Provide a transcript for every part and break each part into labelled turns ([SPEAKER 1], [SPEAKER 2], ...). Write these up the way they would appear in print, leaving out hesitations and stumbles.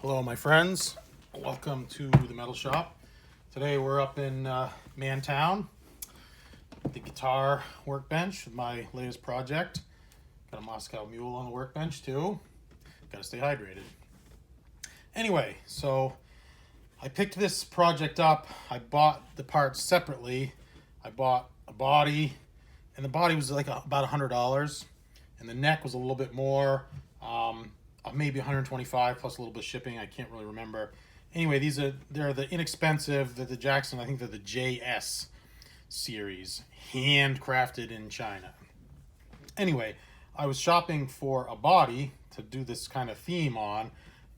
[SPEAKER 1] Hello, my friends. Welcome to the metal shop. Today we're up in Mantown at the guitar workbench with my latest project. Got a Moscow Mule on the workbench too. Got to stay hydrated. Anyway, so I picked this project up. I bought the parts separately. I bought a body, and the body was like about $100, and the neck was a little bit more. Maybe 125 plus a little bit of shipping. I can't really remember. Anyway, they're the inexpensive, the Jackson. I think they're the JS series, handcrafted in China. Anyway, I was shopping for a body to do this kind of theme on,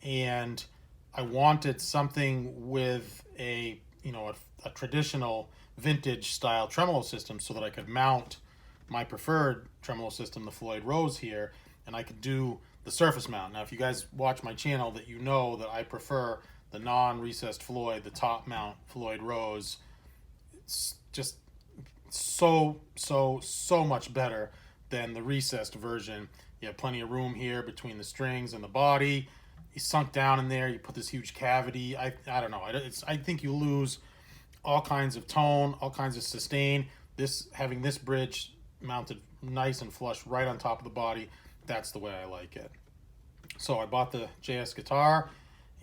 [SPEAKER 1] and I wanted something with a traditional vintage style tremolo system so that I could mount my preferred tremolo system, the Floyd Rose here, and I could do the surface mount. Now, if you guys watch my channel, that you know that I prefer the non-recessed Floyd, the top mount Floyd Rose. It's just so much better than the recessed version. You have plenty of room here between the strings and the body. You sunk down in there. You put this huge cavity. I don't know. I think you lose all kinds of tone, all kinds of sustain. Having this bridge mounted nice and flush right on top of the body, that's the way I like it. So I bought the JS guitar,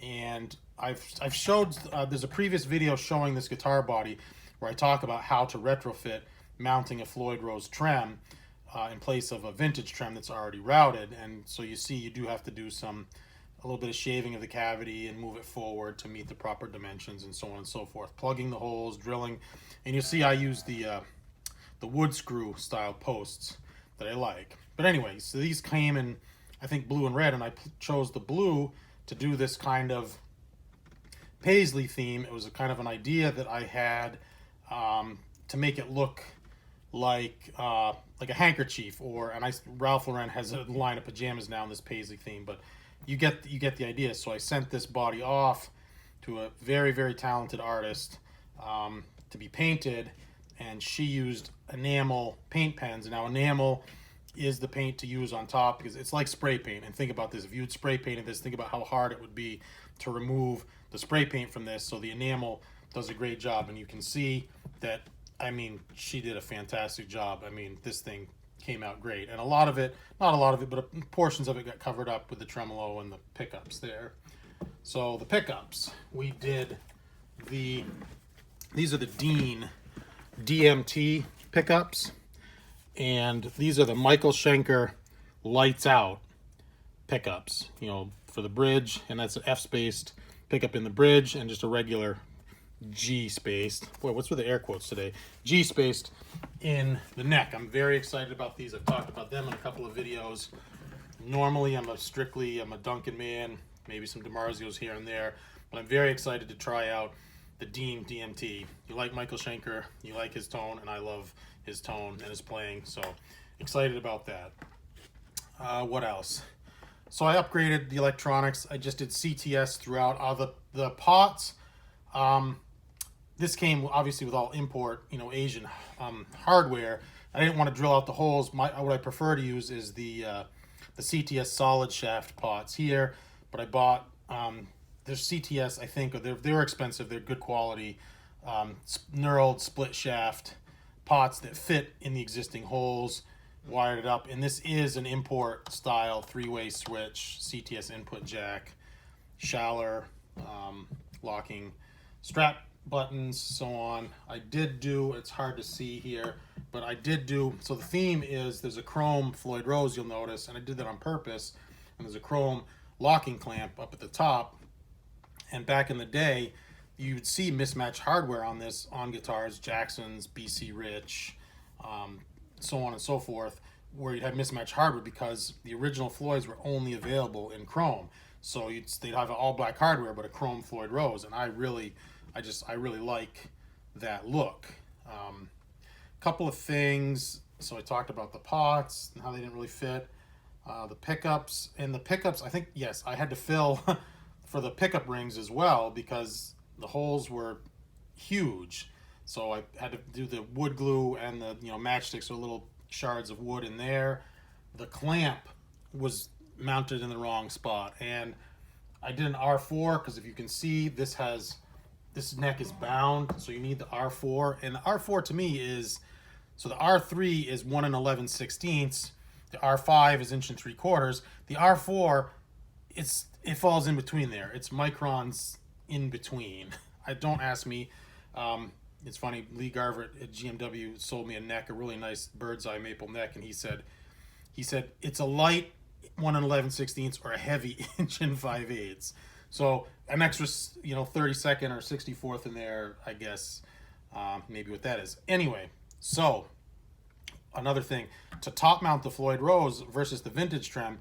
[SPEAKER 1] and I've showed, there's a previous video showing this guitar body where I talk about how to retrofit mounting a Floyd Rose trem in place of a vintage trem that's already routed. And so you see you do have to do a little bit of shaving of the cavity and move it forward to meet the proper dimensions and so on and so forth. Plugging the holes, drilling, and you'll see I use the wood screw style posts that I like. But anyway, so these came in, I think, blue and red, and I chose the blue to do this kind of paisley theme. It was a kind of an idea that I had to make it look like a handkerchief, Ralph Lauren has a line of pajamas now in this paisley theme, but you get the idea. So I sent this body off to a very talented artist to be painted, and she used enamel paint pens. Now, enamel is the paint to use on top because it's like spray paint. And think about this: if you had spray painted this, think about how hard it would be to remove the spray paint from this. So the enamel does a great job, and you can see that, I mean, she did a fantastic job. I mean, this thing came out great, and a lot of it, not a lot of it, but portions of it got covered up with the tremolo and the pickups there. So the pickups, we did these are the Dean DMT pickups, and these are the Michael Schenker lights out pickups, for the bridge, and that's an F-spaced pickup in the bridge and just a regular G-spaced, boy, what's with the air quotes today, G-spaced in the neck. I'm very excited about these. I've talked about them in a couple of videos. Normally I'm a Duncan man, maybe some DiMarzios here and there, but I'm very excited to try out the Dean DMT. You like Michael Schenker, you like his tone, and I love his tone and his playing, so excited about that. What else? So I upgraded the electronics. I just did CTS throughout all the pots. This came obviously with all import, Asian hardware. I didn't want to drill out the holes. What I prefer to use is the CTS solid shaft pots here, but I bought there's CTS, I think, they're expensive. They're good quality, knurled split shaft pots that fit in the existing holes, wired it up. And this is an import style 3-way switch, CTS input jack, Schaller, locking strap buttons, so on. I did do, it's hard to see here, but I did do, so the theme is there's a chrome Floyd Rose, you'll notice, and I did that on purpose, and there's a chrome locking clamp up at the top. And back in the day, you'd see mismatched hardware on guitars, Jacksons, BC Rich, so on and so forth, where you'd have mismatched hardware because the original Floyds were only available in chrome. So they'd have all black hardware, but a chrome Floyd Rose, and I really like that look. Couple of things. So I talked about the pots and how they didn't really fit. The pickups, I think, yes, I had to fill for the pickup rings as well because the holes were huge. So I had to do the wood glue and the matchsticks, so little shards of wood in there. The clamp was mounted in the wrong spot, and I did an R4 because if you can see, this neck is bound, so you need the R4. And the R4 to me is, so the R3 is 1 11/16. The R5 is 1 3/4. The R4, it falls in between there. It's microns in between. Don't ask me. It's funny, Lee Garver at GMW sold me a neck, a really nice bird's eye maple neck, and he said it's a light 1 11/16 or a heavy 1 5/8. So an extra, 32nd or 64th in there, I guess, maybe what that is. Anyway, so another thing, to top mount the Floyd Rose versus the vintage trim,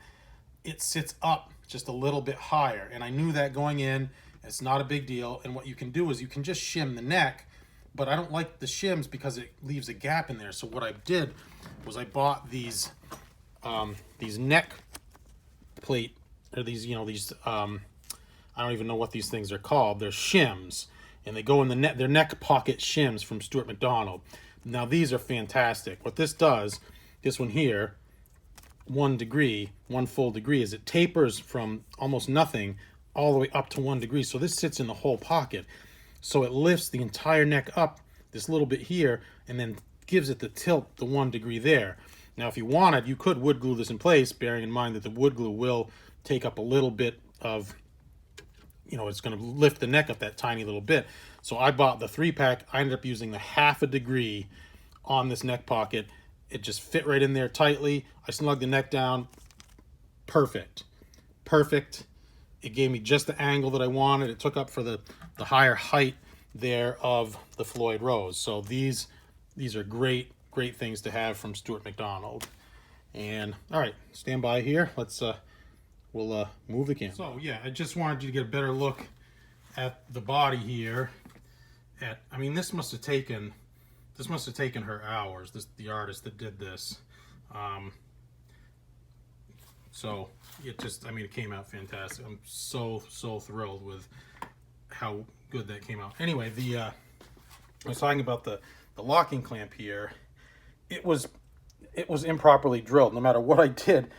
[SPEAKER 1] it sits up just a little bit higher, and I knew that going in. It's not a big deal, and what you can do is you can just shim the neck, but I don't like the shims because it leaves a gap in there. So what I did was I bought these neck plate, or these, I don't even know what these things are called. They're shims, and they go in the they're neck pocket shims from Stuart McDonald. Now these are fantastic. What this does, this one here, 1 degree, 1 full degree, is it tapers from almost nothing all the way up to 1 degree. So this sits in the whole pocket. So it lifts the entire neck up this little bit here and then gives it the tilt, the 1 degree there. Now, if you wanted, you could wood glue this in place, bearing in mind that the wood glue will take up a little bit of, it's going to lift the neck up that tiny little bit. So I bought the 3-pack. I ended up using the 1/2 degree on this neck pocket. It just fit right in there tightly. I snugged the neck down. Perfect. Perfect. It gave me just the angle that I wanted. It took up for the higher height there of the Floyd Rose. So these are great things to have from Stuart McDonald. And all right, stand by here. We'll move the camera. So yeah, I just wanted you to get a better look at the body here. This must have taken her hours. The artist that did this. So it came out fantastic. I'm so thrilled with how good that came out. Anyway, I was talking about the locking clamp here. It was improperly drilled. No matter what I did,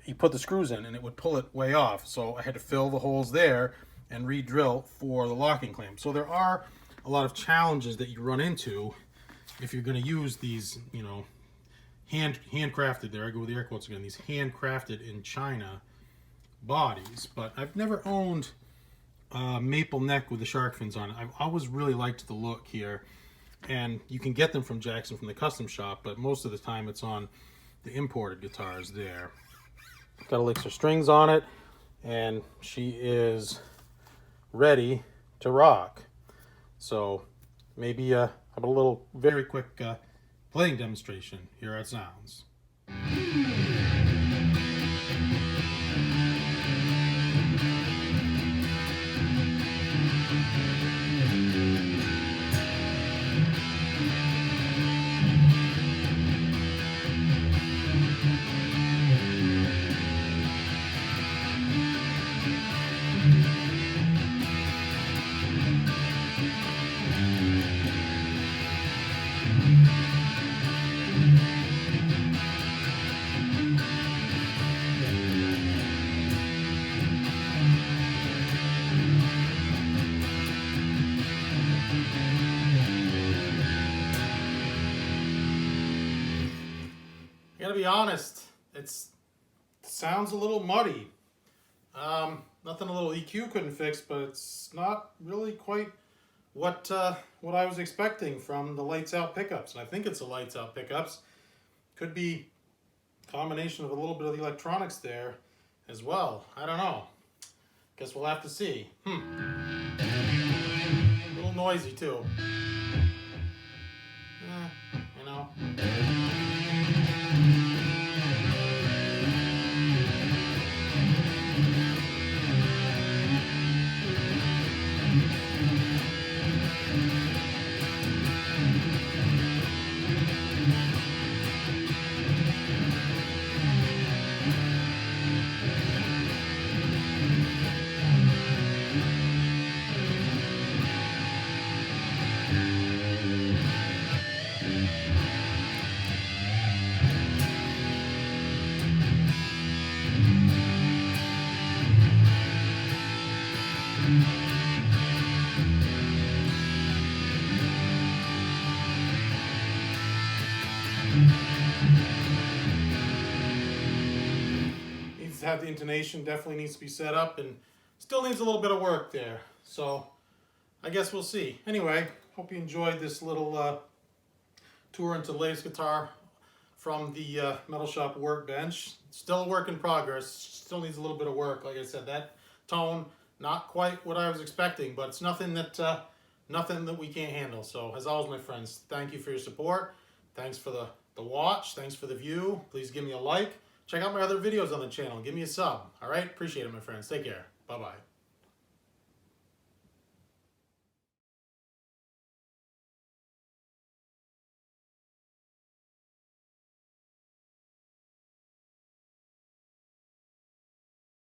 [SPEAKER 1] you put the screws in and it would pull it way off. So I had to fill the holes there and re-drill for the locking clamp. So there are a lot of challenges that you run into if you're going to use these, handcrafted, there I go with the air quotes again, these handcrafted in China bodies. But I've never owned a maple neck with the shark fins on it. I've always really liked the look here, and you can get them from Jackson from the custom shop, but most of the time it's on the imported guitars there. Got elixir strings on it, and she is ready to rock. So maybe have a little very quick playing demonstration. Here it sounds. I gotta be honest, it sounds a little muddy. Nothing a little EQ couldn't fix, but it's not really quite what I was expecting from the lights out pickups. And I think it's the lights out pickups. Could be a combination of a little bit of the electronics there as well. I don't know. Guess we'll have to see. A little noisy too. You know. Needs to have the intonation, definitely needs to be set up, and still needs a little bit of work there. So I guess we'll see. Anyway, hope you enjoyed this little tour into the latest guitar from the Metal Shop Workbench. Still a work in progress, still needs a little bit of work. Like I said, that tone, not quite what I was expecting, but it's nothing that we can't handle. So as always, my friends, thank you for your support. Thanks for the watch. Thanks for the view. Please give me a like. Check out my other videos on the channel. Give me a sub. All right? Appreciate it, my friends. Take care. Bye-bye.